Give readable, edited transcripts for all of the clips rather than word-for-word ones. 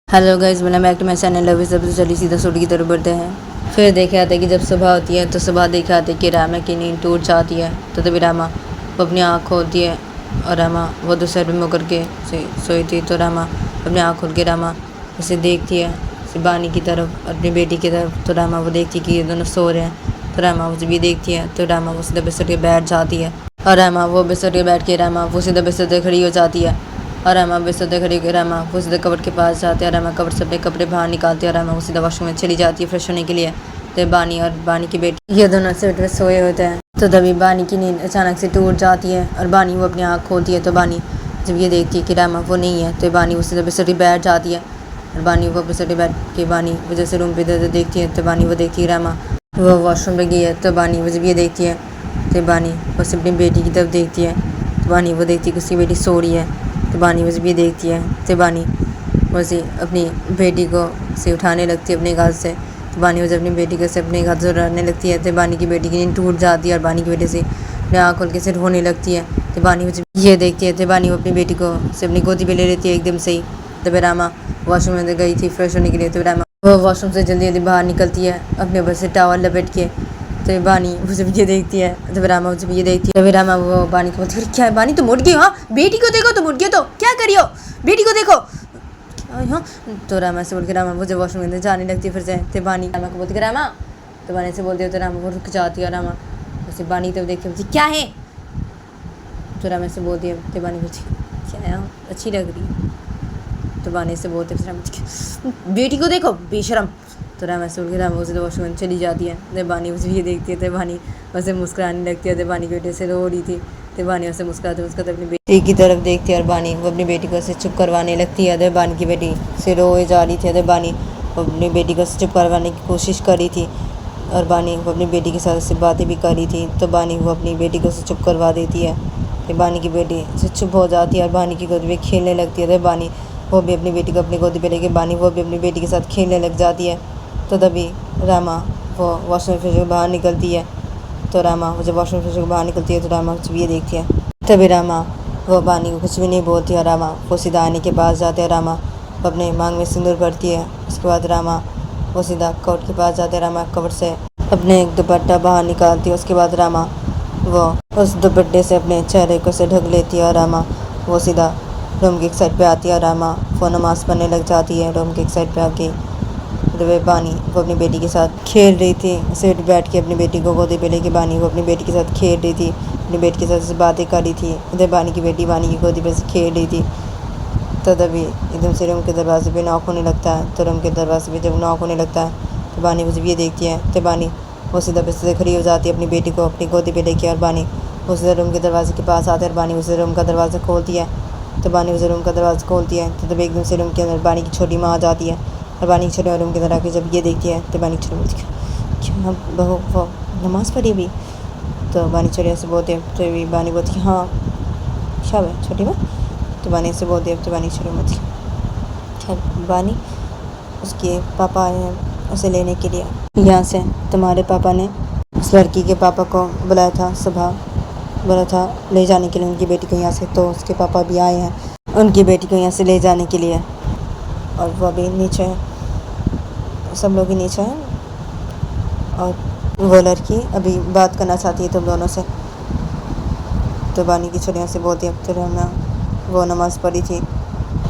Hello guys, मेरा back to my channel. अभी सबसे चली सीधा सूट की तरफ बढ़ते हैं। फिर देखे आते कि जब सुबह होती है तो सुबह देखे आते कि रामा की नींद टूट जाती है। तो तभी रामा वो अपनी आँख खोलती है और रामा वो दूसरे रूम में मुकर के सोई थी। तो रामा अपनी आँख खोल के रामा उसे देखती है, उसे बानी की तरफ, अपनी बेटी की तरफ। तो रामा वो देखती है कि ये दोनों सो रहे हैं। तो रामा उसे भी देखती है। तो रामा वो सीधा बिस्तर के बैठ जाती है और रामा वो बिस्तर के बैठ के रामा वो सीधा बिस्तर से खड़ी हो जाती है और रामा बिस्तर खड़ी होकर रामा वो सीधा कबर्ड के पास जाते हैं। रामा कबर्ड से अपने कपड़े बाहर निकालते हैं और रामा वो सीधा वॉशरूम में चली जाती है फ्रेश होने के लिए। तो बानी और बानी की बेटी ये दोनों सेट में सोए होते हैं। तो तभी बानी की नींद अचानक से टूट जाती है और बानी वो अपनी आँख खोलती है। तो बानी जब ये देखती है कि रामा वो नहीं है तो बानी वो सीधा बिस्तर पे बैठ जाती है और बानी वो बिस्तर पे बैठ के बानी वो जैसे रूम पे इधर देखती है। तो बानी वो देखती है रामा वो वॉशरूम में गई है। तो बानी वो जब ये देखती है तो बानी बस अपनी बेटी की तरफ देखती है। तो बानी वो देखती है कि उसकी बेटी सो रही है। तो बानी उसे भी देखती है। तो बानी उसे अपनी बेटी को से उठाने लगती है अपने गाल से। तो बानी उसे अपनी बेटी को से अपने गाल से उठाने लगती है। तो बानी की बेटी की नींद टूट जाती है और बानी की बेटी से अपने आँख खोल के से रोने लगती है। तो बानी उसे ये देखती है। तो बानी वो अपनी बेटी को से अपनी गोदी पे ले लेती है एकदम से ही। तो फिर रामा वॉशरूम में गई थी फ्रेश होने के लिए। तो रामा वो वॉशरूम से जल्दी जल्दी बाहर निकलती है अपने ऊपर से टावल लपेट के। तो बानी उसे ये देखती है। तो रामा उसे ये देखती है। रामा वो बानी को बोलती है, क्या है बानी, तुम उठ गई हो? हाँ, बेटी को देखो, तुम उठ गई तो क्या करियो, बेटी को देखो। हाँ, तो रामा से बोल के रामा मुझे वॉशरूम में जाने लगती है फिर से। तो बानी रामा को बोलती है रामा, तो बानी से बोलती है। तो रामा वो रुक जाती है। रामा उसे बानी तो देखती है, क्या है? तो रामा से बोलती है। तो बानी बोलती क्या है, अच्छी लग रही है। तो बानी से बोलते बेटी को देखो बेशरम। तो रामा से बोल के रामा उसे तो वॉशरूम में चली जाती है। तो बानी उसे ये देखती है। तो बानी उसे मुस्कुराने लगती है। तो बानी की बेटी से रो रही थी। तो बानी उसे मुस्कुराते मुस्कुराते अपनी बेटी की तरफ देखती है और बानी वो अपनी बेटी को उसे चुप करवाने लगती है। तो बानी की बेटी से रोए जा रही थी। तो बानी अपनी बेटी को चुप करवाने की कोशिश कर रही थी और बानी वो अपनी बेटी के साथ उससे बातें भी कर रही थी। तो बानी वो अपनी बेटी को उसे चुप करवा देती है। तो बानी की बेटी से चुप हो जाती है और बानी की गोद में खेलने लगती है। तो बानी वो भी अपनी बेटी को अपनी गोदी पे लेके बानी वो भी अपनी बेटी के साथ खेलने लग जाती है। तो तभी रामा वो वॉशरूम से बाहर निकलती है। तो रामा वो जब वॉशरूम से बाहर निकलती है तो रामा कुछ भी ये देखती है। तभी रामा वो बानी को कुछ भी नहीं बोलती है। रामा वो सीधा आने के पास जाते हैं। रामा वो अपने मांग में सिंदूर भरती है। उसके बाद रामा वो सीधा कबर्ड के पास जाते हैं। रामा कबर्ड से अपने एक दुपट्टा बाहर निकालती है। उसके बाद रामा वो उस दुपट्टे से अपने चेहरे को से ढक लेती है और रामा वो सीधा रूम की एक साइड पे आती है और रामा वो नमाज़ पढ़ने लग जाती है रूम की एक साइड पे आके। तो वे बानी वो अपनी बेटी के साथ खेल रही थी। उसे बैठ के अपनी बेटी को गोदी पे लेके बानी वो अपनी बेटी के साथ खेल रही थी, अपनी बेटी के साथ बातें कर रही थी। उधर बानी की बेटी बानी की गोदी पे से खेल रही थी। तो तभी एकदम से रूम के दरवाजे पे नॉक होने लगता है। तो रूम के दरवाजे पे जब नॉक होने लगता है तो बानी मुझे ये देखती है। तो बानी वो सीधा बिस्तर से खड़ी हो जाती है अपनी बेटी को अपनी गोदी पे लेके और बानी वो सीधा रूम के दरवाजे के पास आते हैं और बानी उसे रूम का दरवाज़ा खोलती है। तो बानी उसे रूम का दरवाज़ा खोलती है। तो तभी एकदम से रूम के अंदर बानी की छोटी माँ आ जाती है और बानी की छोटी रूम के अंदर आके जब ये देखती है तो बानी की छोटी बोलती है, क्या बहू वो नमाज़ पढ़ी अभी? तो बानी छोटी से बोलती है। तो भी बानी बोलती है, हाँ क्या है छोटी माँ? तो बानी से बोलती है। तो बानी छोटी बोलती है, क्या बानी उसके पापा आए हैं उसे लेने के लिए यहाँ से। तुम्हारे पापा ने उस लड़की के पापा को बुलाया था, सुबह बोला था ले जाने के लिए उनकी बेटी को यहाँ से। तो उसके पापा भी आए हैं उनकी बेटी को यहाँ से ले जाने के लिए और वो अभी नीचे है, सब लोग ही नीचे हैं और वो लड़की अभी बात करना चाहती है तुम दोनों से। तो बानी की छोटियों से बोलती है। तो वो नमाज़ पढ़ी थी।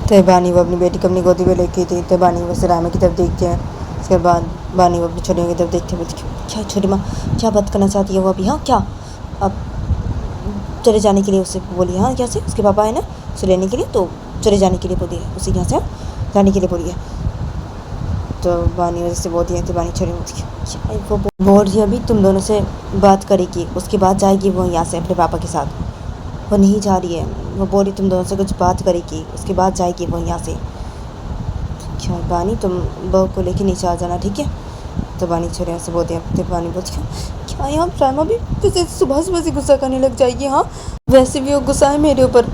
तो बानी वो अपनी बेटी को अपनी गोदी में लेके थी। तो बानी वो रामा की तरफ देखती है। उसके बाद बानी वो अपनी छोटियों की तरफ देखती है। क्या छोटी माँ क्या बात करना चाहती है वो अभी? हाँ क्या अब चले जाने के लिए उससे बोलिए। हाँ यहाँ से उसके पापा है ना उसे लेने के लिए, तो चले जाने के लिए बोलिए उसे यहाँ से जाने के लिए बोलिए। तो बानी वजह से बोलती है। तो बानी छोड़ी होती है वो बोल रही है अभी तुम दोनों से बात करेगी उसके बाद जाएगी वो यहाँ से अपने पापा के साथ। वो नहीं जा रही है, वो बोल रही तुम दोनों से कुछ बात करेगी उसके बाद जाएगी वो यहाँ से। क्या बानी तुम बहू को लेके नीचे आ जाना, ठीक है? तो बानी छोड़िया से बोलती है। तो बानी बोलती है क्या यहाँ प्राइमा भी फिर सुबह सुबह से गुस्सा करने लग जाएगी? हाँ वैसे भी वो गुस्सा है मेरे ऊपर,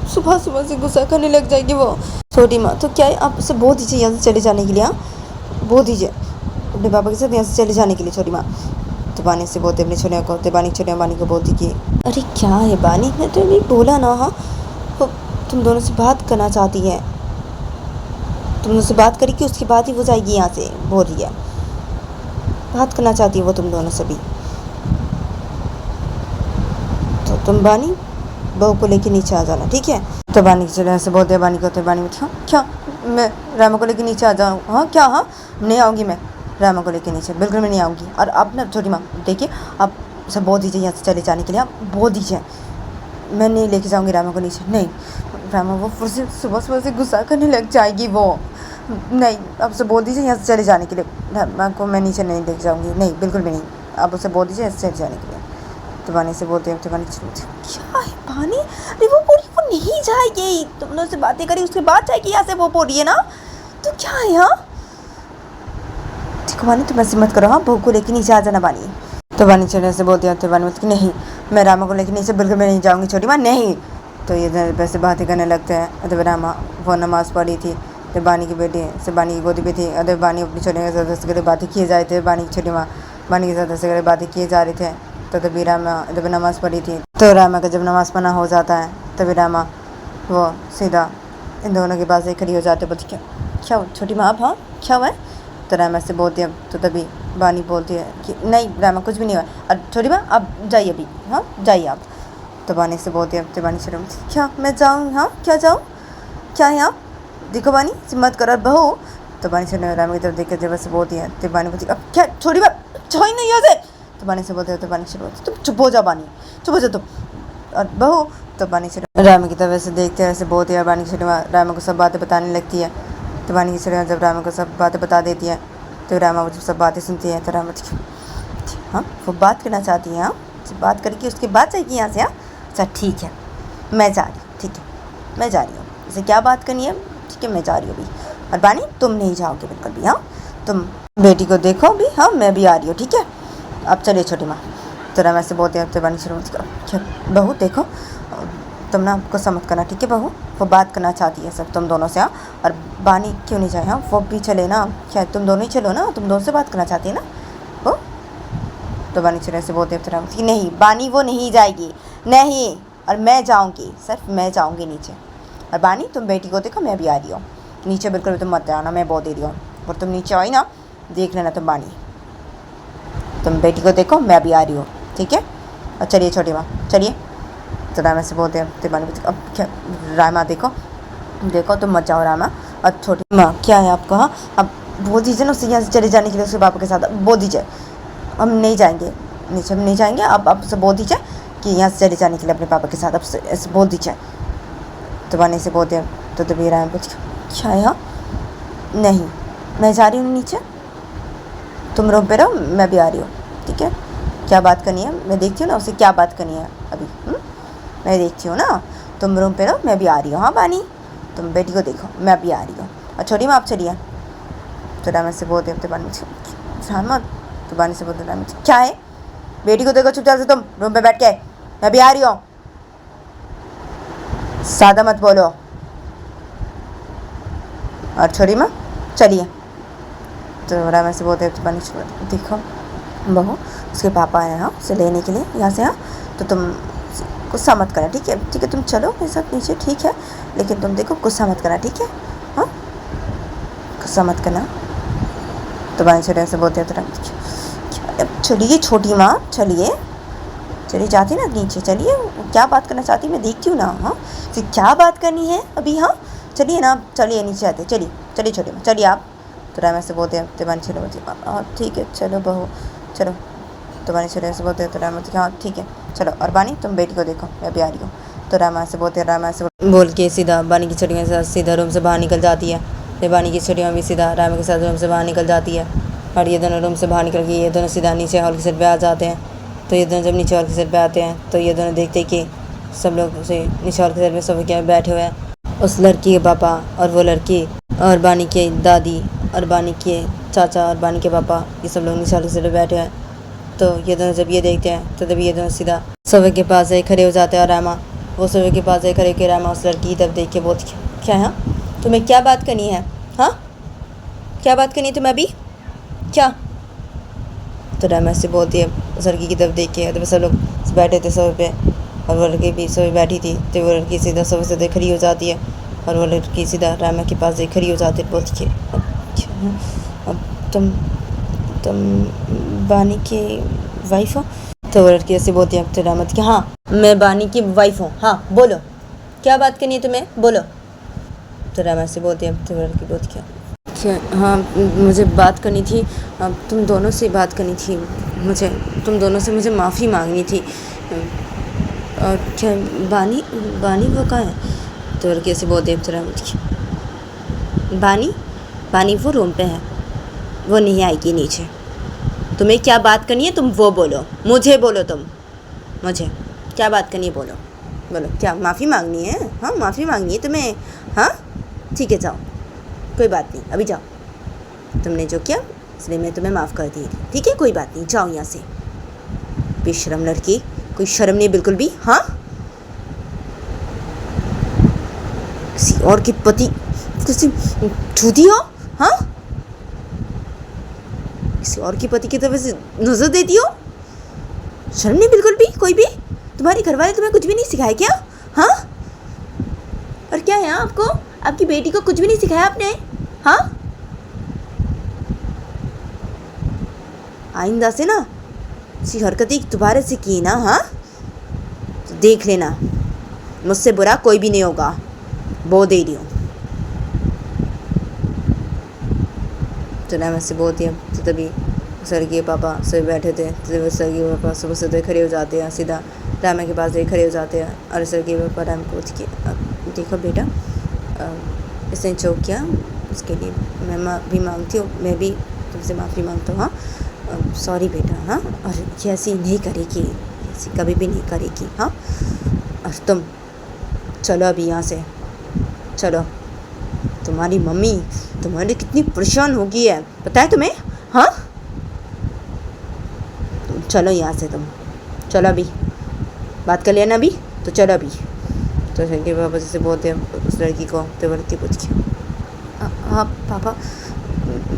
सुबह सुबह से गुस्सा करने लग जाएगी वो। छोटी माँ तो क्या है आप उसे बोल दीजिए यहाँ से चले जाने के लिए। हाँ बोल दीजिए अपने पापा के साथ यहाँ से चले जाने के लिए छोटी माँ। तो बानी से बोलते अपनी छोटिया को। तो बानी छोटिया बानी को बोलती कि अरे क्या है बानी, मैं तो नहीं बोला ना। हाँ तुम दोनों से बात करना चाहती है, तुम उससे बात करेगी, उसके बाद ही वो जाएगी यहाँ से, बोल रही है। बात करना चाहती है वो तुम दोनों से भी। तो तुम बानी बहू को लेके नीचे आ जाना, ठीक है। तो बानी चले से बोलते हैं, बानी कहते हैं, बानी में क्या मैं रामा को लेके नीचे आ जाऊँ? हाँ क्या? हाँ नहीं आऊँगी मैं रामा को लेके नीचे, बिल्कुल मैं नहीं आऊँगी। और आप ना छोटी माँ देखिए, आप सब बोल दीजिए यहाँ से चले जाने के लिए, आप बोल दीजिए मैं नहीं लेके जाऊँगी रामा को नीचे। नहीं रामा वो फिर से सुबह से गुस्सा करने लग जाएगी वो। नहीं आप उसे बोल दीजिए यहाँ से चले जाने के लिए, रामा को मैं नीचे नहीं लेके जाऊँगी, नहीं बिल्कुल भी नहीं। आप उसे बोल दीजिए यहाँ से चले जाने के लिए। तो बानी से बोलते हैं, तो बानी क्या है बानी? अरे वो पूरी वो नहीं जाएगी, तुमने उससे बातें करी उसके बाद जाएगी यहाँ से, वो पूरी है ना। तो क्या है यहाँ? ठीक बानी तुम ऐसे मत करो, हाँ बहू को लेके नीचे आ जाना बानी। तो बानी चले से बोलते हैं, तो बानी मत कि नहीं मैं रामा को लेके नीचे बिल्कुल मैं नहीं जाऊँगी छोटी माँ, नहीं। तो ये वैसे बातें करने लगते हैं। तो रामा वो नमाज़ पढ़ी थी, तो बानी की बेटी से बानी की गोदी पे थी। अरे बानी अपनी छोटी के सदस्य के बातें किए जा रहे थे, बानी की छोटी माँ बानी के सदस्य के बातें किए जा रहे थे। तो तभी रामा जब नमाज़ पढ़ी थी, तो रामा का जब नमाज़ पढ़ना हो जाता है तभी रामा वो सीधा इन दोनों के पास खड़ी हो जाते, बोलती क्या छोटी माँ आप? हाँ क्या हुआ है? तो रामा से बोलती है, तो तभी बानी बोलती है कि नहीं रामा कुछ भी नहीं हुआ, और छोटी माँ आप जाइए अभी, हाँ जाइए आप। तो बानी से बोलती है, तो बानी छोटी क्या मैं जाऊँ? हाँ क्या जाऊँ? क्या है आप? देखो बानी मत करो बहू। तो बानी छोटी रामा की तरफ देख कर जब से बोलती है, तो बानी बोलती अब क्या छोटी माँ छोड़ी नहीं यहाँ से। तो बानी से बोलते हो, तो बानी से बोलती तुम चुप हो जाओ बानी, चुप हो जाओ तुम और बहू। तो बानी से रामा की तरफ से देखते हैं, ऐसे बोलती है। बानी की छोटी रामा को सब बातें बताने लगती है। तो बानी की छोटी जब रामा को सब बातें बता देती है, तो रामा वो जब सब बातें सुनती है, तो रामा हाँ वो बात करना चाहती है, हाँ बात करके उसके बाद जाएगी यहाँ से। हाँ अच्छा ठीक है मैं जा रही हूँ, ठीक है मैं जा रही हूँ, इसे क्या बात करनी है, ठीक है मैं जा रही हूँ अभी। और बानी तुम नहीं जाओगे बिल्कुल भी, हाँ तुम बेटी को देखो भी, हाँ मैं भी आ रही हूँ, ठीक है अब चलिए छोटी माँ। तो रामा से बोलते हैं, तो बानी शुरू क्या बहू देखो तुम ना गुस्सा मत करना, ठीक है बहू वो बात करना चाहती है सब तुम दोनों से। हाँ और बानी क्यों नहीं जाए? हाँ वो भी चले ना, क्या तुम दोनों ही चलो ना, तुम दोनों से बात करना चाहती है ना वो। तो बानी चले से बोलते हैं, तो रामा कि नहीं बानी वो नहीं जाएगी, नहीं और मैं जाऊँगी, सिर्फ मैं जाऊँगी नीचे। और बानी तुम बेटी को देखो मैं भी आ रही हूँ नीचे, बिल्कुल भी तुम मत आना, मैं बोल दे रही हूँ। और तुम नीचे आई ना देख लेना तुम बानी, तुम बेटी को देखो मैं भी आ रही हूँ, ठीक है और चलिए छोटी माँ चलिए। तो रामा से बोलते हैं, तो बानी अब क्या रामा देखो देखो तुम मत जाओ रामा। और छोटी माँ क्या है आपको? हाँ अब बोल दीजिए ना उससे यहाँ से चले जाने के लिए, उसके पापा के साथ बोल दीजिए हम नहीं जाएंगे नीचे, हम नहीं जाएंगे। आप उससे बोल दीजिए कि यहाँ से चले जाने के लिए अपने पापा के साथ, अब ऐसे बोल दीजिए। तो बानी से बोलते हैं, तो तभी रामा बोलती क्या है? हाँ नहीं मैं जा रही हूँ नीचे, तुम रूम पे रहो मैं भी आ रही हूँ, ठीक है क्या बात करनी है मैं देखती हूँ ना उसे, क्या बात करनी है अभी मैं देखती हूँ ना, तुम रूम पे रहो मैं भी आ रही हूँ। हाँ बानी तुम बेटी को देखो मैं भी आ रही हूँ, और छोटी माँ आप चलिए। तो रामा से बोलते हैं, तो बानी रामा, तो बानी से बोलते रामा क्या है बेटी को देखो चुपचाप से तुम रूम पे बैठ के, मैं भी आ रही हूँ, ज़्यादा मत बोलो। और छोटी माँ चलिए। तो रामा से बोलते हैं, तो बानी देखो बहू उसके पापा आए हैं हाँ उसे लेने के लिए यहाँ से। हाँ तो तुम गुस्सा मत करना, ठीक है तुम चलो मेरे साथ नीचे, ठीक है लेकिन तुम देखो गुस्सा मत करना, ठीक है हाँ गुस्सा मत करना। तो बानी छोटे से बोलते हैं, तो चलिए छोटी माँ चलिए जाती ना नीचे, चलिए क्या बात करना चाहती मैं देखती हूँ ना। हाँ फिर क्या बात करनी है अभी? हाँ चलिए ना चलिए नीचे आते, चलिए छोटी माँ चलिए आप। तो रामा से बोलते हैं, तो बानी छोटे बोलती हाँ ठीक है चलो बहू चलो। तो बानी छोटे से बोलते हैं, तो रामा हाँ ठीक है चलो। और बानी तुम बेटी को देखो मैं भी आ रही हूँ। तो रामा से बोलते हैं, रामा से बोल के सीधा बानी की छोटी के साथ सीधा रूम से बाहर निकल जाती है। तो बानी की छोटी भी सीधा रामा के साथ रूम से बाहर निकल जाती है, और ये दोनों रूम से बाहर निकल के ये दोनों सीधा नीचे हॉल के सेट पे आ जाते हैं। तो ये दोनों जब नीचे हॉल के सेट पे आते हैं, तो ये दोनों देखते कि सब लोग उसे नीचे हॉल के सेट पे सोफे के बैठे हुए हैं, उस लड़की के पापा और वो लड़की और बानी के दादी और बानी के चाचा और बानी के पापा, ये सब लोग नीचे हॉल के सेट पे बैठे हुए हैं। तो ये दोनों जब ये देखते हैं, तो तभी ये दोनों सीधा सोफे के पास खड़े हो जाते हैं। और रामा वो सोफे के पास खड़े होकर रामा उस लड़की की तरफ देख के बोलती क्या है तुम्हें क्या बात करनी है? हाँ क्या बात करनी है तुम्हें अभी क्या? तो रामा से बोलती है उस लड़की की तरफ देख के, तो सब लोग बैठे थे सोफे पे और वो लड़की भी सोफे बैठी थी। तो वो लड़की सीधा सोफे से खड़ी हो जाती है और वो लड़की सीधा रामा के पास एक खड़ी हो जाती है, बोलती है अब तुम बानी की वाइफ हो? तो वो लड़की ऐसे बोलती है तो रामा कि हाँ मैं बानी की वाइफ हूँ, हाँ बोलो क्या बात करनी है तुम्हें, बोलो। तो रामा से बोलती है तो वो लड़की बोलती है हाँ मुझे बात करनी थी, अब तुम दोनों से बात करनी थी, मुझे तुम दोनों से मुझे माफ़ी मांगनी थी। और क्या बानी बानी वो कहाँ है? तो लड़की ऐसे बोलती है तो रामा की बानी वो रूम पे है, वो नहीं आएगी नीचे। तुम्हें क्या बात करनी है तुम वो बोलो, मुझे बोलो, तुम मुझे क्या बात करनी है बोलो, क्या माफ़ी मांगनी है? हाँ माफ़ी मांगनी है तुम्हें? हाँ ठीक है जाओ, कोई बात नहीं, अभी जाओ, तुमने जो किया इसलिए मैं तुम्हें माफ़ कर दी, ठीक है कोई बात नहीं, जाओ यहाँ से। बेशरम लड़की, कोई शर्म नहीं बिल्कुल भी। हाँ किसी और के पति किसी छूती हो? हाँ किसी और के पति की तरफ से नजर देती हो? शर्म नहीं बिल्कुल भी कोई भी? तुम्हारे घर वाले तुम्हें कुछ भी नहीं सिखाया क्या? हाँ और क्या है आपको, आपकी बेटी को कुछ भी नहीं सिखाया आपने? हाँ आइंदा से ना ऐसी हरकतें दोबारा से की ना, हाँ तो देख लेना, मुझसे बुरा कोई भी नहीं होगा, बोल दे रही हूँ। तो रामा से बोलती है तो तभी सर के पापा सभी बैठे थे, तो सर के पापा सुबह से खड़े हो जाते हैं, सीधा रामा के पास खड़े हो जाते हैं। और सर के पापा राम को पूछ के देखो बेटा इसने जो किया उसके लिए मैं भी मांगती हूँ, मैं भी तुमसे माफ़ी मांगता हूँ। हाँ सॉरी बेटा, हाँ और ये ऐसी नहीं करेगी, ऐसी कभी भी नहीं करेगी। हाँ और तुम चलो अभी यहाँ से चलो, तुम्हारी मम्मी तुम्हारे कितनी परेशान हो गई है पता है तुम्हें? हाँ चलो यहाँ से, तुम चलो अभी, बात कर लेना अभी, तो चलो अभी। तो लड़के पापा जैसे बोलते हैं उस लड़की को, तो लड़की पूछ के हाँ पापा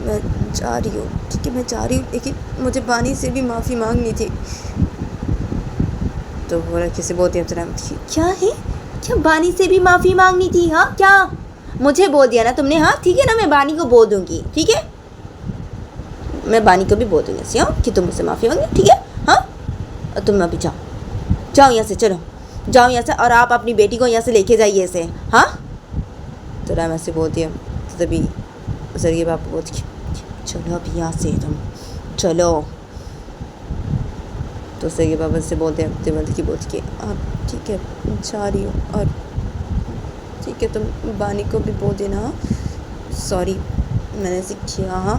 मैं जा रही हूँ, ठीक है मैं जा रही हूँ, लेकिन मुझे बानी से भी माफ़ी मांगनी थी। तो वो लड़की से बोलते हैं क्या है, क्या बानी से भी माफ़ी मांगनी थी? हाँ क्या मुझे बोल दिया ना तुमने? हाँ ठीक है ना, मैं बानी को बोल दूँगी, ठीक है मैं बानी को भी बोल दूँगी ऐसे हाँ कि तुम मुझसे माफ़ी मांगी, ठीक है। हाँ और तुम अभी जाओ यहाँ से, चलो जाओ यहाँ से, और आप अपनी बेटी को यहाँ से लेके जाइए ऐसे। हाँ तो राम ऐसे बोलती है, तो तभी सर के पापा बोलती चलो अभी यहाँ से तुम चलो। तो सर के पापा से बोलते हैं तिमंत की बोलती है आप ठीक है जा रही हो, और ठीक है तुम बानी को भी बोल देना सॉरी मैंने ऐसे किया, हाँ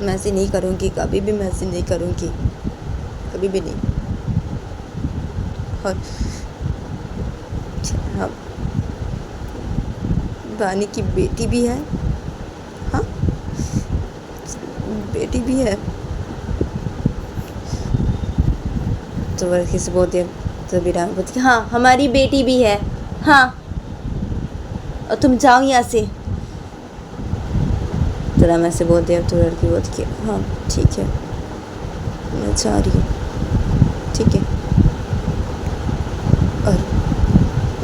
मैं ऐसे नहीं करूँगी, कभी भी मैं ऐसे नहीं करूँगी, कभी भी नहीं। और हाँ बानी की बेटी भी है, हाँ बेटी भी है। तो वो किसी बोलती है, तो बिना बोलती हाँ हमारी बेटी भी है, हाँ और तुम जाओ यहाँ से। तो राम ऐसे बोलते हैं, तो लड़की बोलती है हाँ ठीक है मैं जा रही हूँ, ठीक है। और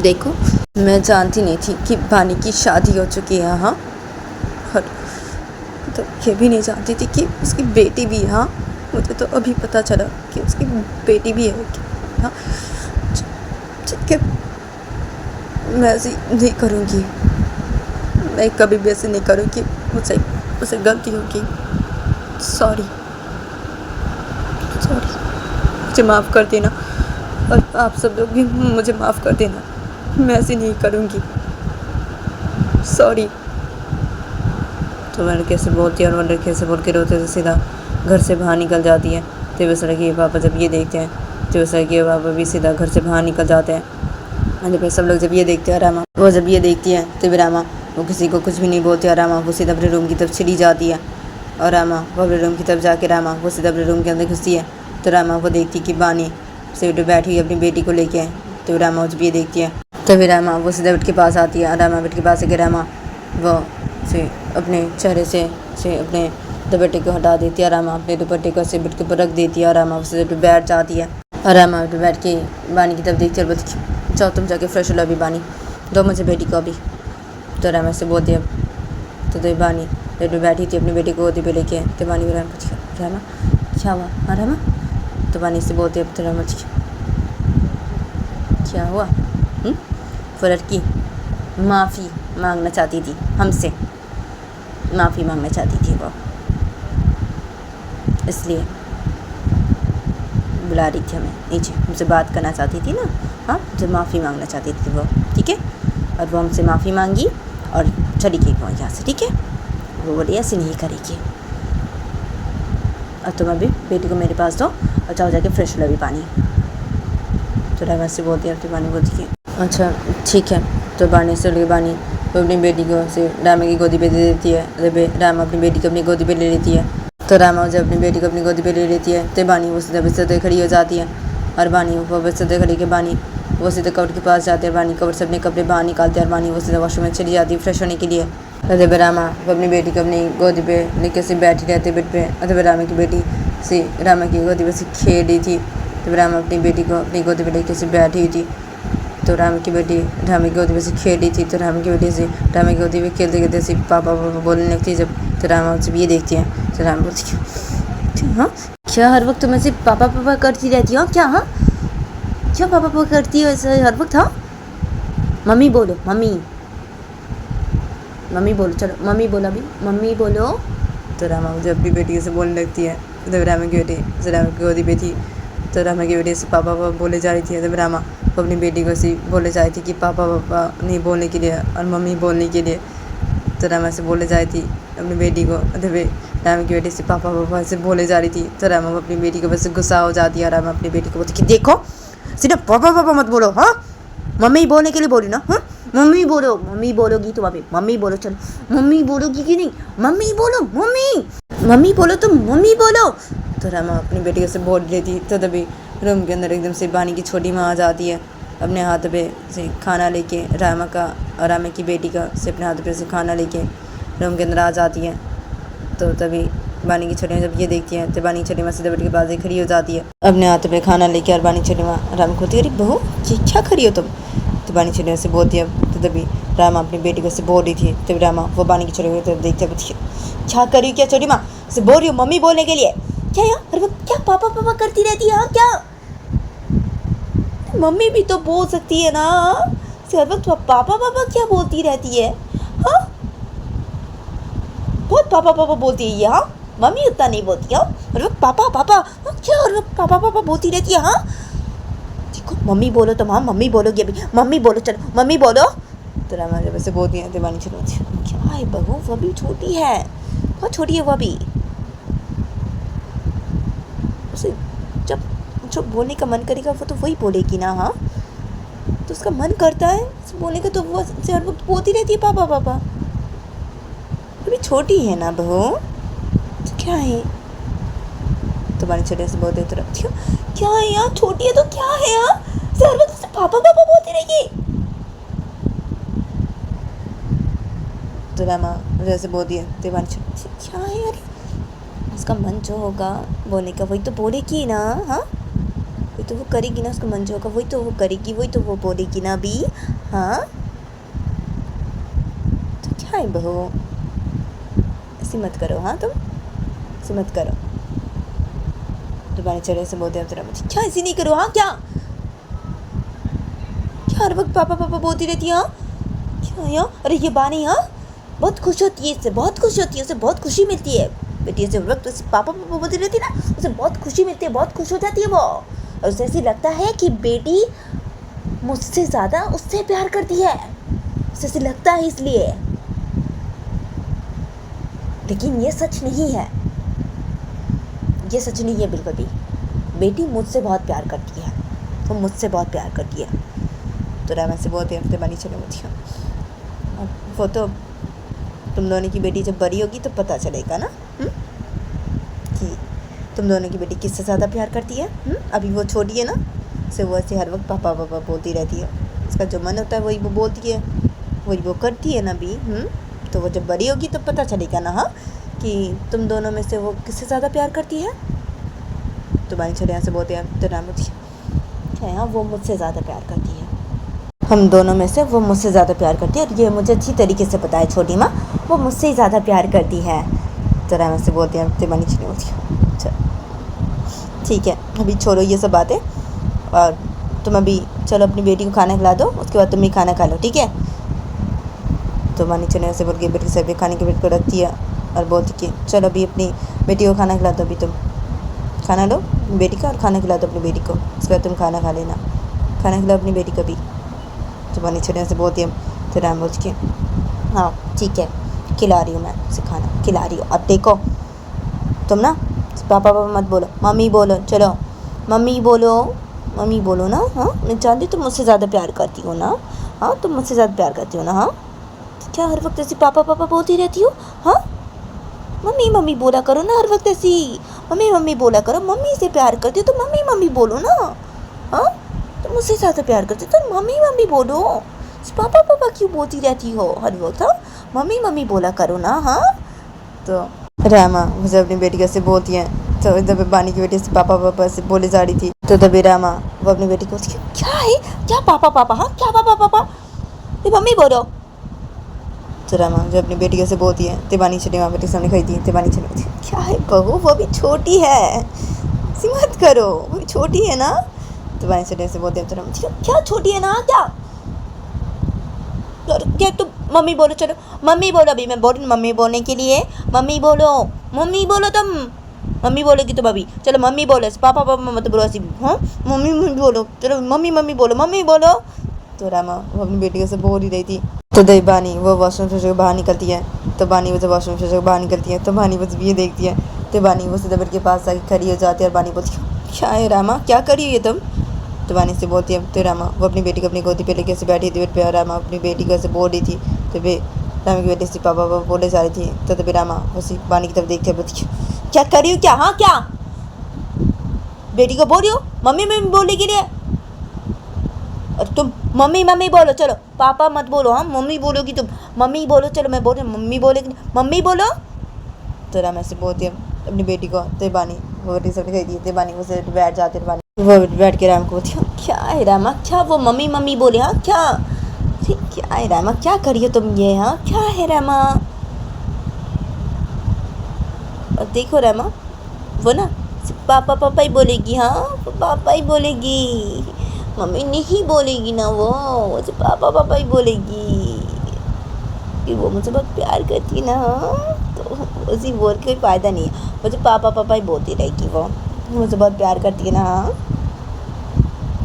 देखो मैं जानती नहीं थी कि बानी की शादी हो चुकी है, हाँ और तो ये भी नहीं जानती थी कि उसकी बेटी भी है, हाँ मुझे तो अभी पता चला कि उसकी बेटी भी है। हाँ ठीक है मैं ऐसे नहीं करूँगी, मैं कभी भी ऐसे नहीं करूँगी, मुझसे गलती होगी, सॉरी मुझे माफ़ कर देना, और आप सब लोग भी मुझे माफ़ कर देना, मैं ऐसे नहीं करूँगी, सॉरी। तो वो लड़के से बोलती है, और वो लड़के से बोल के रोते तो सीधा घर से बाहर निकल जाती है। तो उस लड़की के पापा जब ये देखते हैं, तो उस लड़की के पापा भी सीधा घर से बाहर निकल जाते हैं। और जब सब लोग जब ये देखते हैं रामा, वो जब ये देखती है तो रामा वो किसी को कुछ भी नहीं बोलती, और रामा वो सीधा अपने रूम की तरफ चली जाती है। और रामा वो अपने रूम की तरफ जाके रामा वो सीधा अपने रूम के अंदर घुसती है। तो रामा वो देखती कि बानी से बैठी हुई अपनी बेटी को लेके, तो रामा जब ये देखती है तभी रामा वो सीधा बेट के पास आती है। और रामा बेट के पास आके रामा वो से अपने चेहरे से अपने दुपट्टे को हटा देती है। रामा अपने दुपट्टे को से बेट के ऊपर रख देती है, और रामा उसे बैठ जाती है। और रामा बैठ के बानी की तरफ देखती है और बोलती जाओ तुम जाके फ्रेश हो लो अभी, बानी दो मुझे बेटी को अभी। तो रामा से बोलती है तो बानी बेड में बैठी थी अपनी बेटी को गोदी पे लेके। तो बानी भी रामा पूछी रामा क्या हुआ? हाँ रामा। तो बानी से बोलती है तो रामा क्या हुआ? वो लड़की माफ़ी मांगना चाहती थी हमसे, माफ़ी मांगना चाहती थी वो, इसलिए बुला रही थी हमें नीचे, हमसे बात करना चाहती थी ना। हाँ, जो माफ़ी मांगना चाहती थी वो, ठीक है। और वो हमसे माफ़ी मांगी और चली गई वो यहाँ से, ठीक है। वो बोली ऐसे नहीं करेगी। और तुम अभी बेटी को मेरे पास दो और जाओ जाके फ्रेश हो लो अभी पानी। तो रामा से बोलती है, तो बानी बोलती है अच्छा ठीक है। तो बानी से लेके बानी वो अपनी बेटी को से रामा की गोदी पे दे देती है। रामा अपनी बेटी को अपनी गोदी पे ले लेती है। तो रामा जब अपनी बेटी को अपनी गोदी पे ले लेती है तो बानी वो सीधा बिस्तर खड़ी हो जाती है। और बानी वो बिस्तर खड़ी के बानी वो सीधे कवर के पास जाते हैं। बानी कवर से अपने कपड़े बाहर निकालते हैं और बानी वो सीधा वॉशरूम में चली जाती है फ्रेश होने के लिए। तो रामा वो अपनी बेटी को अपनी गोदी पे लेके से बैठी रहती बेड पे। और रामा की बेटी से रामा की गोदी पे से खेल रही थी। तो रामा अपनी बेटी को अपनी गोदी पे लेके से बैठी हुई थी। तो रामा की बेटी रामा की गोदी पे से खेल रही थी। तो रामा की बेटी से रामा की गोदी पे खेलते खेलते से पापा पापा बोलने लगती है। जब तो रामा उससे ये देखती है तो रामा बोलती है हाँ क्या हर वक्त तुम ऐसे पापा पापा करती रहती हो क्या? हाँ क्या पापा पापा करती हो ऐसे हर वक्त? हाँ मम्मी बोलो, मम्मी मम्मी बोलो, चलो मम्मी बोलो अभी, मम्मी बोलो। तो रामा जब अपनी बेटी से बोलने लगती है। जब रामा की बेटी रामा की गोदी पे थी तो रामा की बेटी से पापा पापा बोले जा रही थी। जब रामा वो अपनी बेटी को सी बोले जा रही थी कि पापा पापा नहीं बोलने के लिए और मम्मी बोलने के लिए। तो रामा से बोले जा रही थी अपनी बेटी को। जब रामा की बेटी से पापा पापा से बोले जा रही थी तो रामा अपनी बेटी को बस गुस्सा हो जाती है। रामा अपनी बेटी को बोलती कि देखो सिर्फ पापा पापा मत बोलो, हाँ मम्मी बोलने के लिए बोली ना। हाँ मम्मी बोलो, मम्मी बोलोगी तो अभी मम्मी बोलो, चलो मम्मी बोलोगी कि नहीं? मम्मी बोलो, मम्मी बोलो, तुम मम्मी बोलो। तो रामा अपनी बेटी से बोल रही थी। तो तभी रूम के अंदर एकदम से बानी की छोटी माँ आ जाती है अपने हाथ पे से खाना लेके रामा का और रामा की बेटी का से अपने हाथ पे से खाना लेके रूम के अंदर आ जाती है। तो तभी बानी की छोटी माँ जब ये देखती है तो बानी की छोटी माँ सीधे बेटी के पास खड़ी हो जाती है अपने हाथ पे खाना लेके। और बानी छोटी माँ रामा को बोलती है अरे बहू ये क्या खड़ी हो तुम? तो बानी छोटी माँ से बोलती है। तो तभी रामा अपनी बेटी को से बोल रही थी। तभी रामा वो बानी की छोटी माँ तो देखते क्या कर रही हो? क्या छोटी माँ से बोल रही हो मम्मी बोलने के लिए? क्या यार अरे वो क्या पापा पापा करती रहती है? हाँ क्या मम्मी भी तो बोल सकती है ना, हर वक्त पापा पापा क्या बोलती रहती है? हाँ बहुत पापा पापा बोलती है ये। हाँ मम्मी उतना नहीं बोलती है, हर वक्त पापा पापा। हाँ क्या हर वक्त पापा पापा बोलती रहती है? हाँ देखो मम्मी बोलो तो हाँ मम्मी बोलोगी अभी, मम्मी बोलो, चलो मम्मी बोलो। तो रामा जब ऐसे बोलती है दीवानी चलो क्या है बहू वो भी छोटी है, बहुत छोटी है वो अभी, उसे जब जो बोलने का मन करेगा वो तो वही बोलेगी ना। हाँ तो उसका मन करता है बोलने का तो वो हर वक्त बोलती रहती है पापा पापा। अभी छोटी है ना बहू तो क्या है? तो बानी छोटे से बोलते तो रखती हो क्या है यार छोटी है तो क्या है यार हर वक्त पापा पापा बोलती रहेगी। तो रामा जैसे बोलती है तो बानी छोटी क्या है यार उसका मन जो होगा बोलने का वही तो बोलेगी ना। हाँ वही तो वो करेगी ना, उसका मन जो होगा वही तो वो करेगी, वही तो वो बोलेगी ना अभी। हाँ तो क्या है बहू ऐसी मत करो, हाँ तुम ऐसी मत करो। तो बानी चढ़े से बोलते हैं तो रामा क्या ऐसी नहीं करो। हाँ क्या क्या हर वक्त पापा पापा बोलती रहती है? हाँ क्या यार अरे ये बानी हाँ बहुत खुश होती है, इससे बहुत खुश होती है, उसे बहुत खुशी मिलती है बेटी ऐसे वक्त उसे पापा पापा बोलती रहती है ना, उसे बहुत खुशी मिलती है, बहुत खुश हो जाती है वो। और उसे ऐसे लगता है कि बेटी मुझसे ज़्यादा उससे प्यार करती है, उसे ऐसे लगता है इसलिए। लेकिन ये सच नहीं है, ये सच नहीं है बिल्कुल भी। बेटी मुझसे बहुत प्यार करती है, वो मुझसे बहुत प्यार करती है। तो रामा से बहुत हफ्ते बानी चले होती है। अब वो तो तुम दोनों की बेटी जब बड़ी होगी तो पता चलेगा ना कि तुम दोनों की बेटी किससे ज़्यादा प्यार करती है। अभी वो छोटी है ना, से वो ऐसे हर वक्त पापा पापा बोलती रहती है, उसका जो मन होता है वही वो बोलती है, वही वो करती है ना अभी। तो वो जब बड़ी होगी तो पता चलेगा ना हाँ कि तुम दोनों में से वो किससे ज़्यादा प्यार करती है। तो बानी छोटे यहाँ से बोलते हैं तो राम क्या हाँ वो मुझसे ज़्यादा प्यार करती है। हम दोनों में से वो मुझसे ज़्यादा प्यार करती है, और ये मुझे अच्छी तरीके से पता है छोटी माँ, वो मुझसे ही ज़्यादा प्यार करती है। तो रामा से बोलते हैं तिवानी चली होती है। अच्छा ठीक है, अभी छोड़ो ये सब बातें, और तुम अभी चलो अपनी बेटी को खाना खिला दो, उसके बाद तुम भी खाना खा लो, ठीक है। तो मानी चने से बोल के बेटी से खाने के बेट को रखती है और बोलती कि चलो अभी अपनी बेटी को खाना खिला दो, अभी तुम खाना लो बेटी का और खाना खिला दो अपनी बेटी को, उसके बाद तुम खाना खा लेना, खाना खिलाओ अपनी बेटी को भी। तो मानी चने से बोलती है। तो राम बोल के हाँ ठीक है, खिला रही हूँ मैं उसे खाना, खिला रही हूँ। अब देखो तुम ना पापा पापा मत बोलो, मम्मी बोलो, चलो मम्मी बोलो, मम्मी बोलो ना। हाँ मैं जानती तुम मुझसे ज़्यादा प्यार करती हो ना, हाँ तुम मुझसे ज़्यादा प्यार करती हो ना। हाँ क्या हर वक्त ऐसी पापा पापा बोलती रहती हो? हाँ मम्मी मम्मी बोला करो ना हर वक्त ऐसी, मम्मी मम्मी बोला करो, मम्मी से प्यार करती हो तो मम्मी मम्मी बोलो ना। हाँ तुम मुझसे ज़्यादा प्यार करती हो तो मम्मी मम्मी बोलो, पापा पापा क्यों बोलती रहती हो हर वक्त? हाँ मम्मी मम्मी बोला करो ना। हाँ तो रामा मुझे अपनी बेटी से बोलती है। तो इधर बानी की बेटी से पापा पापा से बोले जा रही थी, तो तभी रामा वो अपनी बेटी को क्या है, क्या पापा पापा, हाँ क्या पापा पापा, ये मम्मी बोलो। तो रामा जो अपनी बेटी से बोलती है, तिवानी चली वहाँ बेटी सामने खड़ी थी। तिवानी चली बोलती क्या है बहू, वो भी छोटी है, मत करो, वो भी छोटी है ना। तिवानी चली से बोलते हैं तो रामा क्या छोटी है ना, क्या क्या तुम मम्मी बोलो, चलो मम्मी बोलो, अभी मैं बोल रही हूँ मम्मी बोलने के लिए, मम्मी बोलो, मम्मी बोलो तुम, मम्मी बोलोगी तुम अभी, चलो मम्मी बोलो, पापा पापा मत बोलो ऐसी, हाँ मम्मी मम्मी बोलो, चलो मम्मी मम्मी बोलो, मम्मी बोलो। तो रामा वो अपनी बेटी से बोल ही रही थी। तो दही बानी वो वॉशरूम से बाहर निकलती है। तो बानी वो वॉशरूम से बाहर निकलती है तो बानी बस ये देखती है। तो बानी वो सीधा बेड के पास आके खड़ी हो जाती है और बानी बोलती है क्या है रामा, क्या करी हो ये तुम? तो बानी से बोलती है। तो रामा वो अपनी बेटी को अपनी गोदी पे लेके ऐसे बैठी थी बेड पे, और रामा अपनी बेटी को ऐसे बोल रही थी। तो वे रामा की बेटी से पापा पापा बोले जा रही थी। तो तभी रामा उसी बानी की तरफ देखते बोलती क्या करी हो, क्या हाँ क्या बेटी को बोल रही हो मम्मी मम्मी बोलने के लिए, और तुम मम्मी मम्मी बोलो, चलो पापा मत बोलो, हाँ मम्मी बोलोगी तुम, मम्मी बोलो, चलो मैं बोल रही हूँ मम्मी बोलेगी, मम्मी बोलो। तो रामा ऐसे बोलती है अपनी बेटी को। तो बानी वो बेटी सब दिखाई दी, तो बानी वो से बैठ जाते हैं। बानी वो बैठ के राम को बोलती है क्या है रामा, क्या वो मम्मी मम्मी बोले, हाँ क्या क्या है रामा, क्या करिए तुम ये, हाँ क्या है रामा। और देखो रामा वो ना पापा पापा ही बोलेगी, हाँ वो पापा ही बोलेगी, मम्मी नहीं बोलेगी ना, वो सिर्फ पापा पापा ही बोलेगी कि वो मुझे बहुत प्यार करती है ना। तो उसी बोल के कोई फ़ायदा नहीं है, मुझे पापा पापा ही बोलती रहेगी, वो मुझे बहुत प्यार करती है ना,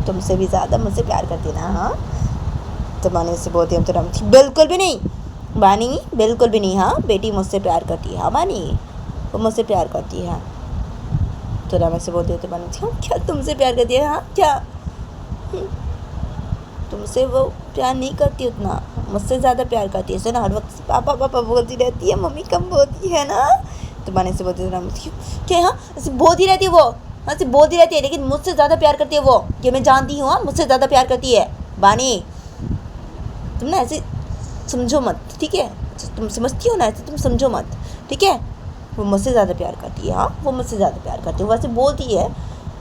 तुमसे भी ज़्यादा मुझसे प्यार करती है ना। तो बानी से बोलती है तो राम बिल्कुल भी नहीं बानी, बिल्कुल भी नहीं, हाँ बेटी मुझसे प्यार करती है, हाँ बानी वो मुझसे प्यार करती है। तो राम से बोलती है तो बानी क्या तुमसे प्यार करती है, हाँ क्या तुमसे वो प्यार नहीं करती उतना, मुझसे ज़्यादा प्यार करती है, ना हर वक्त पापा पापा बोलती रहती है, मम्मी कम बोलती है ना। तो बानी से बोलती है क्या, हाँ ऐसे बोलती रहती है वो, हाँ ऐसे बोलती रहती है, लेकिन मुझसे ज़्यादा प्यार करती है वो, ये मैं जानती हूँ, हाँ मुझसे ज़्यादा प्यार करती है बानी, तुम ना ऐसे समझो मत, ठीक है, तुम समझती हो ना ऐसे, तुम समझो मत, ठीक है। वो मुझसे ज़्यादा प्यार करती है, हाँ वो मुझसे ज़्यादा प्यार करती है, वो वैसे बोलती है,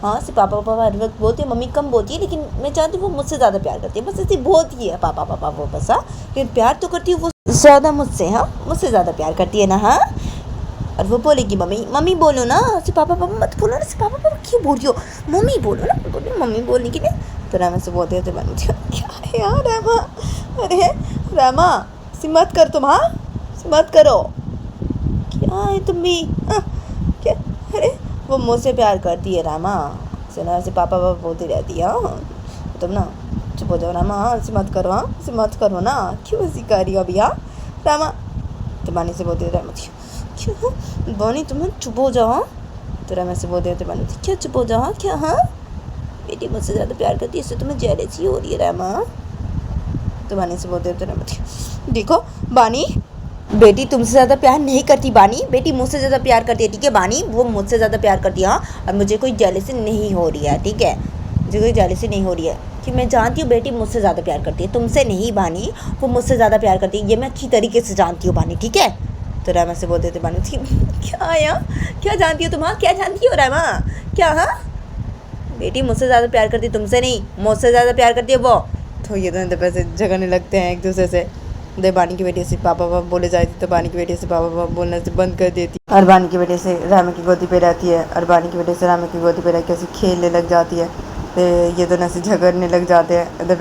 हाँ सिर्फ पापा पापा हर वक्त बोलती है, मम्मी कम बोलती है, लेकिन मैं जानती हूँ वो मुझसे ज़्यादा प्यार करती है, बस ऐसे बोलती है पापा पापा वो बस, हाँ लेकिन प्यार तो करती है वो ज़्यादा मुझसे, हाँ मुझसे ज़्यादा प्यार करती है ना। हाँ और वो बोलेगी मम्मी मम्मी बोलो ना, सिर्फ पापा पापा मत बोलो ना, सिर्फ पापा पापा क्यों बोल रही हो, मम्मी बोलो ना, बोलो मम्मी बोलने के लिए। तो रामा से बोलते हैं तो क्या है यार रामा, अरे रामा मत कर तुम, हाँ मत करो, क्या है तुम भी, हाँ क्या, अरे वो मुझसे प्यार करती है रामा, सुना ऐसे पापा पापा बोलती रहती है, हाँ तुम ना चुप हो जाओ रामा, हाँ ऐसे मत करो, हाँ ऐसे मत करो ना, क्यों ऐसी कर रही हो अभी, हाँ रामा। तो बानी से बोलती है रामा क्यों बानी तुम चुप हो जाओ, हाँ तो रामा से बोलते हैं बानी क्या चुप हो जाओ, हाँ क्या, हाँ बेटी मुझसे ज़्यादा प्यार करती है, इससे तुम्हें जेलसी हो रही है रामा। तो बानी से बोलते हैं रामा देखो बानी बेटी तुमसे ज़्यादा प्यार नहीं करती बानी, बेटी मुझसे ज़्यादा प्यार करती है, ठीक है बानी वो मुझसे ज़्यादा प्यार करती है, हाँ और मुझे कोई जेलसी नहीं हो रही है, ठीक है मुझे कोई जेलसी नहीं हो रही है, कि मैं जानती हूँ बेटी मुझसे ज़्यादा प्यार करती है, तुमसे नहीं बानी, वो मुझसे ज़्यादा प्यार करती है, ये मैं अच्छी तरीके से जानती हूँ बानी, ठीक है। तो रामा से बोलते थे बानी क्या आया, क्या जानती हो तुम, हाँ क्या जानती हो रामा, क्या, हाँ बेटी मुझसे ज़्यादा प्यार करती है, तुमसे नहीं, मुझसे ज़्यादा प्यार करती है वो, तो ये दोनों पैसे झगड़ने लगते हैं एक दूसरे से। दे बानी की बेटी से पापा पापा बोले जाती तो बानी की बेटी से पापा पापा बोलना से बंद कर देती और बानी की बेटी से रामे की गोदी पे रहती है और बानी की बेटी से रामे की गोदी पे रह के ऐसे खेलने लग जाती है। तो ये दोनों से झगड़ने लग जाते हैं। तो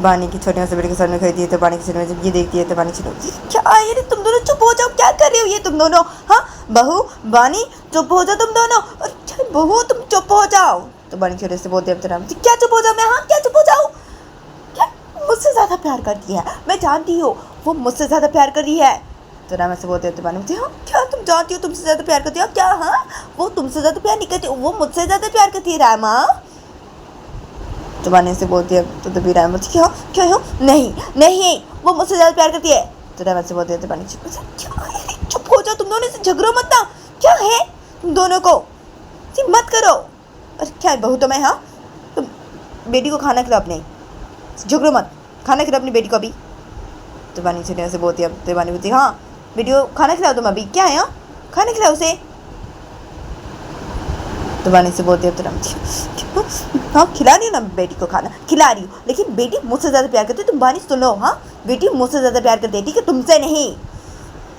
बानी की छोटी से बेटी के सामने खरीदी है तो बानी की छोटी जब ये देखती है तो बानी छोटी क्या ये तुम दोनों चुप हो जाओ, क्या कर रहे हो ये तुम दोनों? हाँ बहू बानी चुप हो जाओ तुम दोनों, बहू तुम चुप हो जाओ। तो बानी छोटे से बोलते अब राम क्या चुप हो जाओ मैं? हाँ क्या चुप हो जाऊँ? क्या मुझसे ज़्यादा प्यार करती है, मैं जानती हूँ वो मुझसे ज़्यादा प्यार कर रही है। तो राम ऐसे बोलते होते बानी हाँ क्या तुम जानती हो तुमसे ज़्यादा प्यार करती हो क्या? हाँ वो तुमसे ज़्यादा प्यार नहीं करती, वो मुझसे ज़्यादा प्यार करती है रामा। तो बानी से बोलती है तो तभी राम बोलती क्या क्या हो? नहीं नहीं वो मुझसे ज़्यादा प्यार करती है। तो राम ऐसे बोलते होते बानी चुप हो जाओ तुम दोनों से झगड़ो मत ना, क्या है तुम दोनों को मत करो। अरे क्या बहू तो मैं, हाँ तुम बेटी को खाना खिलाओ अपने, झगड़ो मत, खाना खिलाओ अपनी बेटी को अभी। तो बानी छोटी से बोलती है तो बानी बोलती हाँ बेटी को खाना खिलाओ तुम अभी, क्या है हाँ खाना खिलाओ उसे। तो बानी से बोलती है तो हाँ खिला रही हो ना बेटी को खाना, खिला रही हूँ लेकिन बेटी मुझसे ज़्यादा प्यार करती है, तुम बानी सुन लो, हाँ बेटी मुझसे ज़्यादा प्यार करती है ठीक है तुमसे नहीं।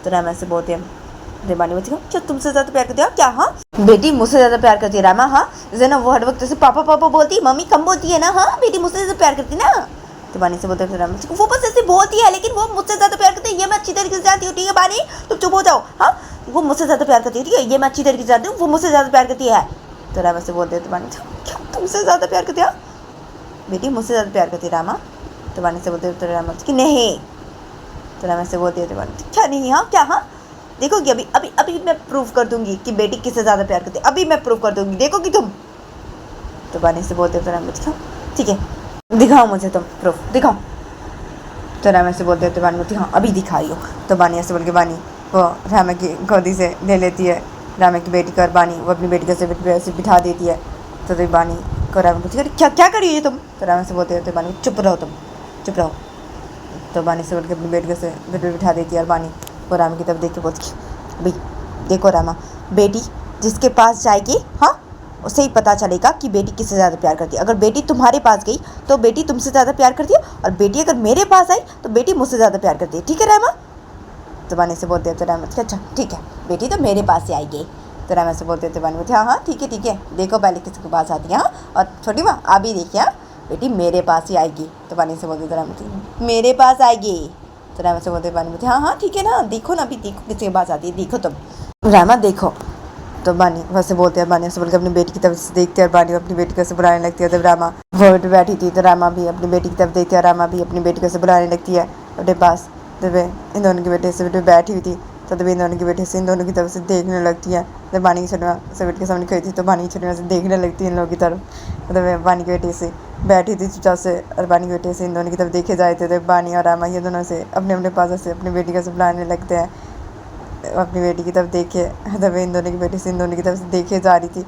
तो रामा ऐसे बोलती है बानी बोलती क्या तुमसे ज़्यादा प्यार करती है क्या? हाँ बेटी मुझसे ज़्यादा प्यार करती है रामा। हाँ जैसे ना वो हर वक्त से पापा पापा बोलती है, मम्मी कम बोलती है ना, हाँ बेटी मुझसे ज़्यादा प्यार करती है ना। तो बानी से बोलते हैं रामा वो बस ऐसे बोलती है लेकिन वो मुझसे ज़्यादा प्यार करती है, ये मैं अच्छी तरीके से जानती हूँ ठीक है बानी तुम चुप हो जाओ। हाँ वो मुझसे ज़्यादा प्यार करती है ठीक है, ये मैं अच्छी तरीके से जानती हूँ वो मुझसे ज़्यादा प्यार करती है। तो रामा से बोलते हैं तो बानी क्या तुमसे ज़्यादा प्यार करती है बेटी मुझसे ज़्यादा प्यार करती है रामा। तो बानी से बोलते हैं तो रामा कि नहीं। तो रामा से बोलती है तो बानी क्या नहीं, हाँ क्या? हाँ देखोगी अभी अभी अभी मैं प्रूव कर दूंगी कि बेटी किससे ज़्यादा प्यार करती है, अभी मैं प्रूव कर दूंगी देखोगी तुम। तो बानी से बोलते तो राम दिखाओ ठीक है दिखाओ मुझे तुम प्रूफ दिखाओ। तो राम ऐसे बोलते तो बानी बोलती हाँ अभी दिखाई हो। तो बानी ऐसे बोल के बानी वो रामा की गोदी से ले लेती है रामा की बेटी को और बानी वो अपनी बेटी को ऐसे बिठा देती है। तो बानी को रामा बोलती है क्या क्या करिए तुम? तो रामा से बोलते तो बानी चुप रहो तुम चुप रहो। तो बानी से बोल के अपनी बेटी को से बेड पर बिठा देती है और बानी वो रामा की तरफ देख के बोलती भाई देखो रामा बेटी जिसके पास जाएगी हाँ उससे ही पता चलेगा कि बेटी किससे ज़्यादा प्यार करती है। अगर बेटी तुम्हारे पास गई तो बेटी तुमसे ज़्यादा प्यार करती है और बेटी अगर मेरे पास आई तो बेटी मुझसे ज़्यादा प्यार करती है ठीक है रामा। तो बानी से बोलते हैं तो रामा अच्छा ठीक है बेटी तो मेरे पास ही आएगी। तो रामा से बोलते हैं तो बानी बोलते हाँ हाँ ठीक है देखो पहले किसके पास आती है हाँ और छोटी माँ आप भी देखिए हाँ बेटी मेरे पास ही आएगी। तो बानी से बोलते तो रामा मेरे पास आएगी। तो रामा से बोलते बानी बोलते हाँ हाँ ठीक है ना देखो ना अभी देखो किसके पास आती है देखो तुम रामा देखो। तो बानी वैसे बोलते हैं बानी से बोल के अपनी बेटी की तरफ से देखते हैं और बानी अपनी बेटी को से बुलाने लगती है। तब रामा वो बैठी थी तो रामा भी अपनी बेटी की तरफ देखती है और रामा भी अपनी बेटी को से बुलाने लगती है अपने पास। तब इन दोनों की बेटी से बैठी हुई थी तो तभी इन दोनों की बेटी से इन दोनों की तरफ से देखने लगती है। जब बानी की छोटी से बेटी के सामने खड़ी थी तो बानी की छोटी से देखने लगती है इन लोगों की तरफ। मतलब बानी की बेटी से बैठी थी चुपचाप से और बानी की बेटी से इन दोनों की तरफ देखे जाते थे। बानी और रामा ये दोनों से अपने अपने पास से अपनी बेटी को से बुलाने लगते हैं अपनी बेटी की तरफ देखे। तभी इन दोनों की बेटी से इन दोनों की तरफ से देखे जा रही थी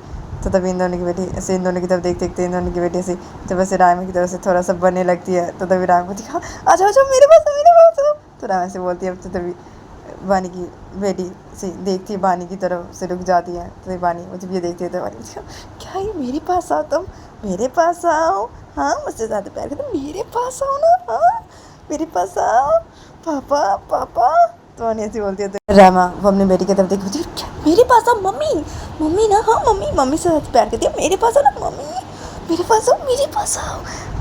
तो तभी इन दोनों की बेटी से इन दोनों की तरफ देखते देखते इन दोनों की बेटी से जब वैसे रामा की तरफ से थोड़ा सा बनने लगती है तो तभी रामा बोलती हाँ अच्छा अच्छा मेरे पास। तो रामा से बोलती है तो तभी बानी की बेटी से देखती है बानी की तरफ से रुक जाती है। तो बानी वो जब ये देखती है तो बानी क्या ये मेरे पास आओ तुम मेरे पास आओ हाँ मुझसे ज़्यादा प्यार करते मेरे पास आओ ना हाँ मेरे पास आओ पापा पापा। तो ऐसी बोलती है तो रामा वो अपनी बेटी की तरफ देखती है क्या मेरे पास आओ मम्मी मम्मी ना हाँ मम्मी से ज़्यादा प्यार करती है मेरे पास आओ ना मम्मी मेरे पास आओ।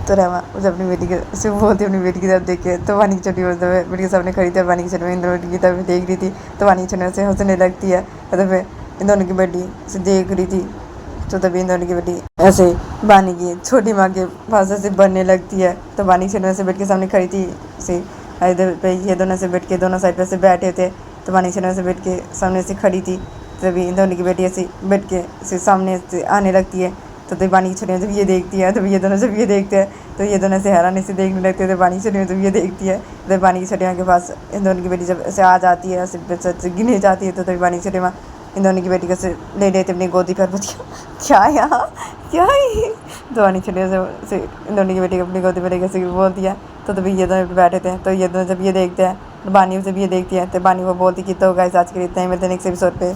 तो रामा उसे अपनी बेटी के से बोलती है अपनी बेटी की तरफ देख के। तो वानी की छोटी बेटी के सामने खड़ी थी वानी की छोटी इन दोनों की तरफ देख रही थी तो वानी की छोटी से हंसने लगती है। तो फिर इन दोनों की बेटी से देख रही थी तो तभी इन दोनों की बेटी ऐसे वानी की छोटी माँ के पास ऐसे बनने लगती है। तो वानी की छोटी से बेटी के सामने खड़ी थी से इधर पे ये दोनों से बैठ के दोनों साइड पे से बैठे थे। तो वानी छोटी से बैठ के सामने से खड़ी थी तभी इन दोनों की बेटी ऐसे बैठ के से सामने से आने लगती है। तो तभी बानी की छोटी जब ये देखती है तभी ये दोनों जब ये देखते हैं तो ये दोनों से हैरानी से देखने लगते हैं। तो बानी की छोटी जब ये देखती है तो बानी की छोटी माँ के पास इन दोनों की बेटी जब ऐसे आ जाती है ऐसे गिने जाती है तो तभी बानी की छोटी माँ इन दोनों की बेटी को से ले लेते अपनी गोदी पर बोलती क्या यहाँ क्या है। तो बानी की छोटी से इन दोनों की बेटी को अपनी गोदी पर लेकर से बोल दिया। तो तभी ये दोनों बैठे थे तो ये दोनों जब ये देखते हैं तो बानी जब ये देखती है तो बानी वो बोलती कि तो गाइस आज के लिए इतना ही मिलते हैं नेक्स्ट एपिसोड पे।